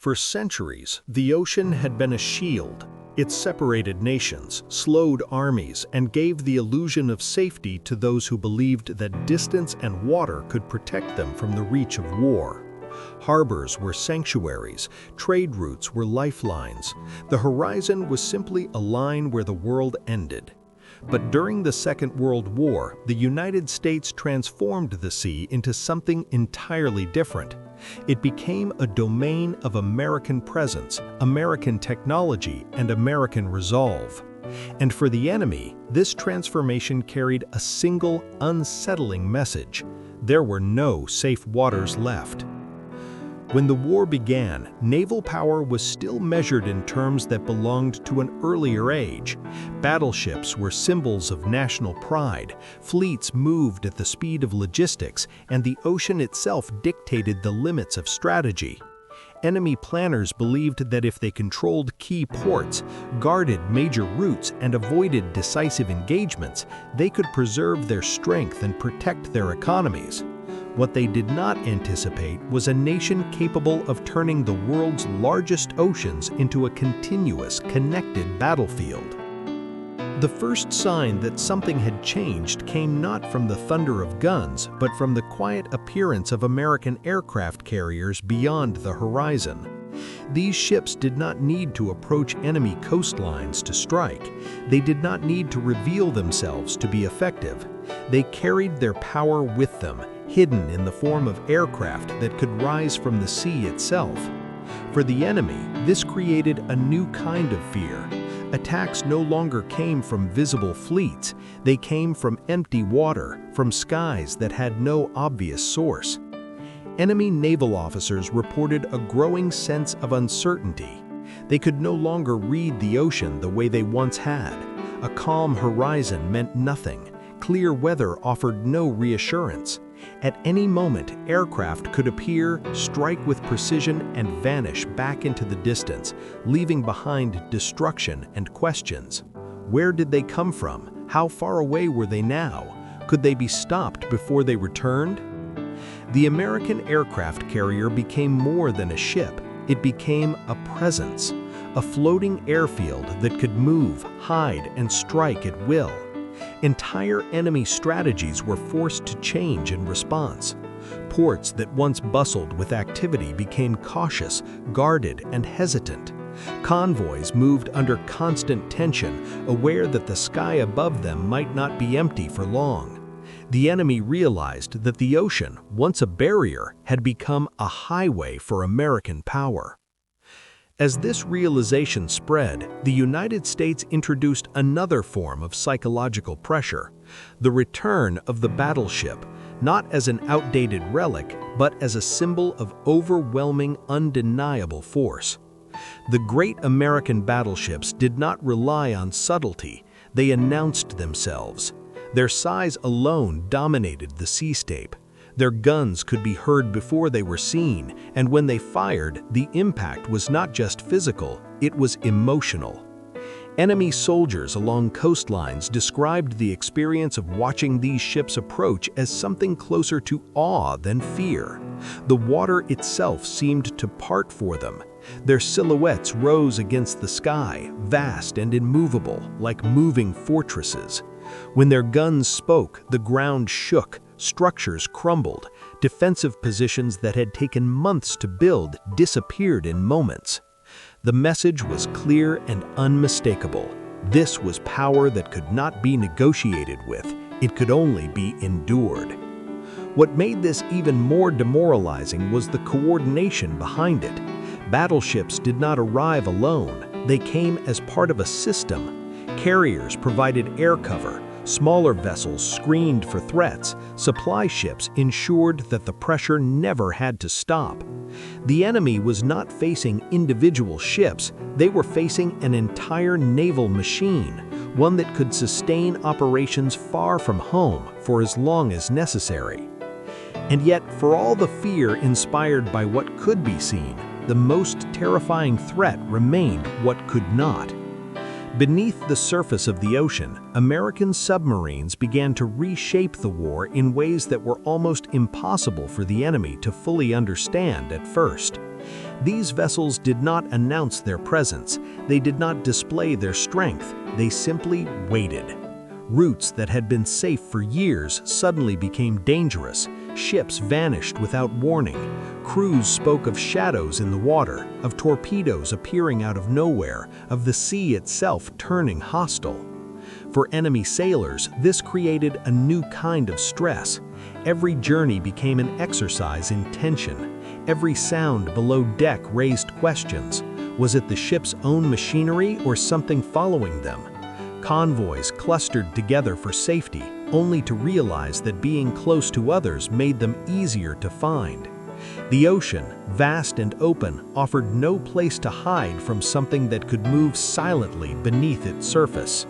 For centuries, the ocean had been a shield. It separated nations, slowed armies, and gave the illusion of safety to those who believed that distance and water could protect them from the reach of war. Harbors were sanctuaries, trade routes were lifelines. The horizon was simply a line where the world ended. But during the Second World War, the United States transformed the sea into something entirely different. It became a domain of American presence, American technology, and American resolve. And for the enemy, this transformation carried a single, unsettling message: there were no safe waters left. When the war began, naval power was still measured in terms that belonged to an earlier age. Battleships were symbols of national pride, fleets moved at the speed of logistics, and the ocean itself dictated the limits of strategy. Enemy planners believed that if they controlled key ports, guarded major routes, and avoided decisive engagements, they could preserve their strength and protect their economies. What they did not anticipate was a nation capable of turning the world's largest oceans into a continuous, connected battlefield. The first sign that something had changed came not from the thunder of guns, but from the quiet appearance of American aircraft carriers beyond the horizon. These ships did not need to approach enemy coastlines to strike. They did not need to reveal themselves to be effective. They carried their power with them, hidden in the form of aircraft that could rise from the sea itself. For the enemy, this created a new kind of fear. Attacks no longer came from visible fleets. They came from empty water, from skies that had no obvious source. Enemy naval officers reported a growing sense of uncertainty. They could no longer read the ocean the way they once had. A calm horizon meant nothing. Clear weather offered no reassurance. At any moment, aircraft could appear, strike with precision, and vanish back into the distance, leaving behind destruction and questions. Where did they come from? How far away were they now? Could they be stopped before they returned? The American aircraft carrier became more than a ship. It became a presence, a floating airfield that could move, hide, and strike at will. Entire enemy strategies were forced to change in response. Ports that once bustled with activity became cautious, guarded, and hesitant. Convoys moved under constant tension, aware that the sky above them might not be empty for long. The enemy realized that the ocean, once a barrier, had become a highway for American power. As this realization spread, the United States introduced another form of psychological pressure: the return of the battleship, not as an outdated relic, but as a symbol of overwhelming, undeniable force. The great American battleships did not rely on subtlety; they announced themselves. Their size alone dominated the seascape. Their guns could be heard before they were seen, and when they fired, the impact was not just physical, it was emotional. Enemy soldiers along coastlines described the experience of watching these ships approach as something closer to awe than fear. The water itself seemed to part for them. Their silhouettes rose against the sky, vast and immovable, like moving fortresses. When their guns spoke, the ground shook, structures crumbled, defensive positions that had taken months to build disappeared in moments. The message was clear and unmistakable. This was power that could not be negotiated with. It could only be endured. What made this even more demoralizing was the coordination behind it. Battleships did not arrive alone. They came as part of a system. Carriers provided air cover. Smaller vessels screened for threats. Supply ships ensured that the pressure never had to stop. The enemy was not facing individual ships. They were facing an entire naval machine, one that could sustain operations far from home for as long as necessary. And yet, for all the fear inspired by what could be seen, the most terrifying threat remained what could not. Beneath the surface of the ocean, American submarines began to reshape the war in ways that were almost impossible for the enemy to fully understand at first. These vessels did not announce their presence, they did not display their strength, they simply waited. Routes that had been safe for years suddenly became dangerous, ships vanished without warning, crews spoke of shadows in the water, of torpedoes appearing out of nowhere, of the sea itself turning hostile. For enemy sailors, this created a new kind of stress. Every journey became an exercise in tension. Every sound below deck raised questions. Was it the ship's own machinery or something following them? Convoys clustered together for safety, only to realize that being close to others made them easier to find. The ocean, vast and open, offered no place to hide from something that could move silently beneath its surface.